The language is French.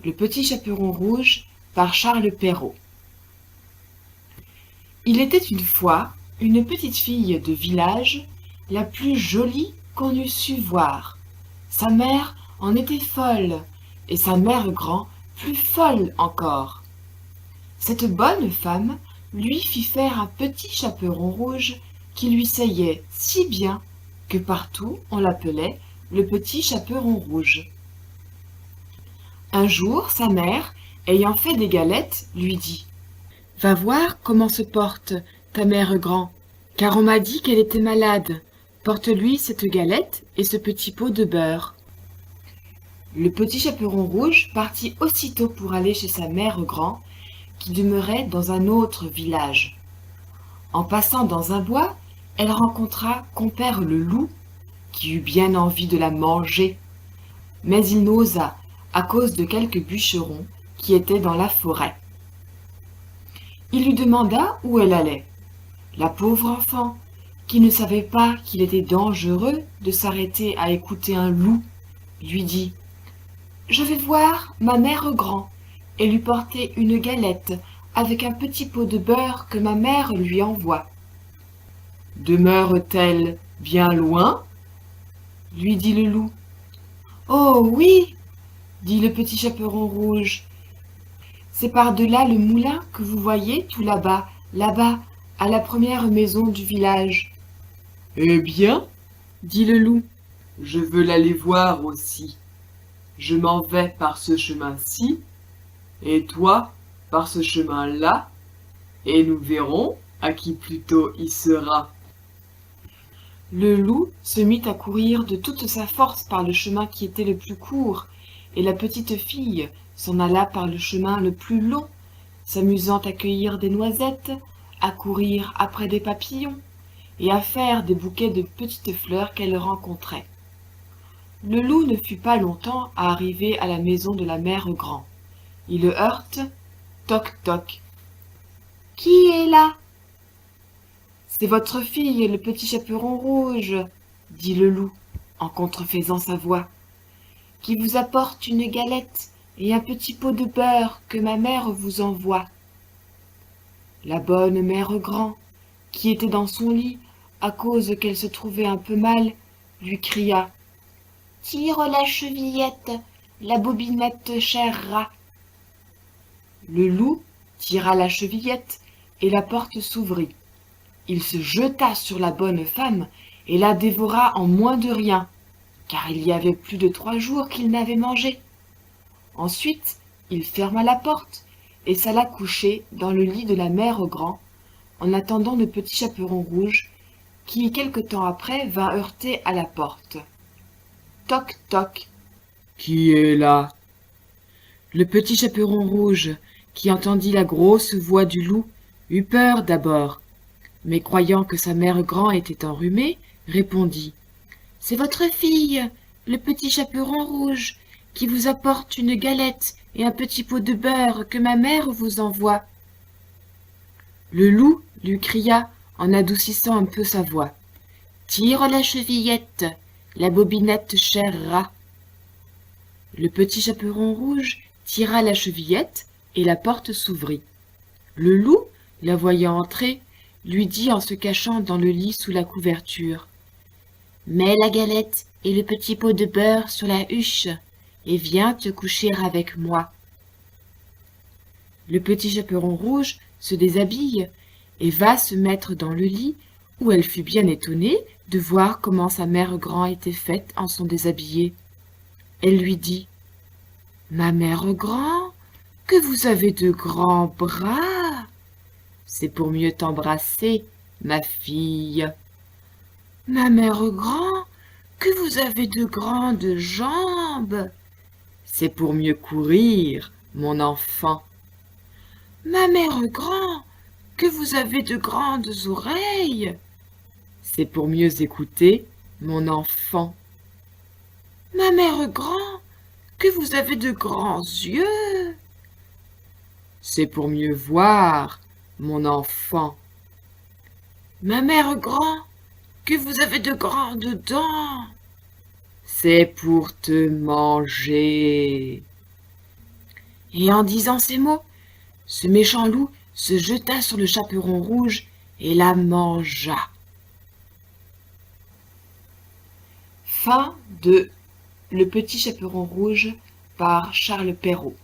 Le petit chaperon rouge par Charles Perrault. Il était une fois une petite fille de village, la plus jolie qu'on eût su voir. Sa mère en était folle, et sa mère grand plus folle encore. Cette bonne femme lui fit faire un petit chaperon rouge qui lui seyait si bien que partout on l'appelait le petit chaperon rouge. Un jour, sa mère, ayant fait des galettes, lui dit « Va voir comment se porte ta mère grand, car on m'a dit qu'elle était malade. Porte-lui cette galette et ce petit pot de beurre. » Le petit chaperon rouge partit aussitôt pour aller chez sa mère grand, qui demeurait dans un autre village. En passant dans un bois, elle rencontra compère le loup, qui eut bien envie de la manger. Mais il n'osa, à cause de quelques bûcherons qui étaient dans la forêt. Il lui demanda où elle allait. La pauvre enfant, qui ne savait pas qu'il était dangereux de s'arrêter à écouter un loup, lui dit « Je vais voir ma mère grand et lui porter une galette avec un petit pot de beurre que ma mère lui envoie. »« Demeure-t-elle bien loin ?» lui dit le loup. « Oh oui !» dit le petit chaperon rouge. « C'est par-delà le moulin que vous voyez tout là-bas, à la première maison du village. »« Eh bien, dit le loup, je veux l'aller voir aussi. Je m'en vais par ce chemin-ci, et toi par ce chemin-là, et nous verrons à qui plutôt y sera. » Le loup se mit à courir de toute sa force par le chemin qui était le plus court, et la petite fille s'en alla par le chemin le plus long, s'amusant à cueillir des noisettes, à courir après des papillons, et à faire des bouquets de petites fleurs qu'elle rencontrait. Le loup ne fut pas longtemps à arriver à la maison de la mère grand. Il le heurte, toc toc. « Qui est là ?»« C'est votre fille, le petit chaperon rouge, » dit le loup, en contrefaisant sa voix, « qui vous apporte une galette et un petit pot de beurre que ma mère vous envoie. » La bonne mère grand, qui était dans son lit, à cause qu'elle se trouvait un peu mal, lui cria « Tire la chevillette, la bobinette cher rat. » Le loup tira la chevillette et la porte s'ouvrit. Il se jeta sur la bonne femme et la dévora en moins de rien, car il y avait plus de 3 jours qu'il n'avait mangé. Ensuite, il ferma la porte et s'alla coucher dans le lit de la mère grand, en attendant le petit chaperon rouge, qui quelque temps après vint heurter à la porte. Toc toc. « Qui est là ?» Le petit chaperon rouge, qui entendit la grosse voix du loup, eut peur d'abord, mais croyant que sa mère grand était enrhumée, répondit « C'est votre fille, le petit chaperon rouge, qui vous apporte une galette et un petit pot de beurre que ma mère vous envoie. » Le loup lui cria en adoucissant un peu sa voix « Tire la chevillette, la bobinette cher rat. » Le petit chaperon rouge tira la chevillette et la porte s'ouvrit. Le loup, la voyant entrer, lui dit en se cachant dans le lit sous la couverture « Mets la galette et le petit pot de beurre sur la huche et viens te coucher avec moi. » Le petit chaperon rouge se déshabille et va se mettre dans le lit, où elle fut bien étonnée de voir comment sa mère grand était faite en son déshabillé. Elle lui dit « Ma mère grand, que vous avez de grands bras. C'est pour mieux t'embrasser, ma fille. Ma mère grand, que vous avez de grandes jambes. C'est pour mieux courir, mon enfant. Ma mère grand, que vous avez de grandes oreilles. C'est pour mieux écouter, mon enfant. Ma mère grand, que vous avez de grands yeux. C'est pour mieux voir, mon enfant. Ma mère grand, que vous avez de grandes dents. C'est pour te manger. Et en disant ces mots, ce méchant loup se jeta sur le chaperon rouge et la mangea. Fin de Le Petit Chaperon Rouge par Charles Perrault.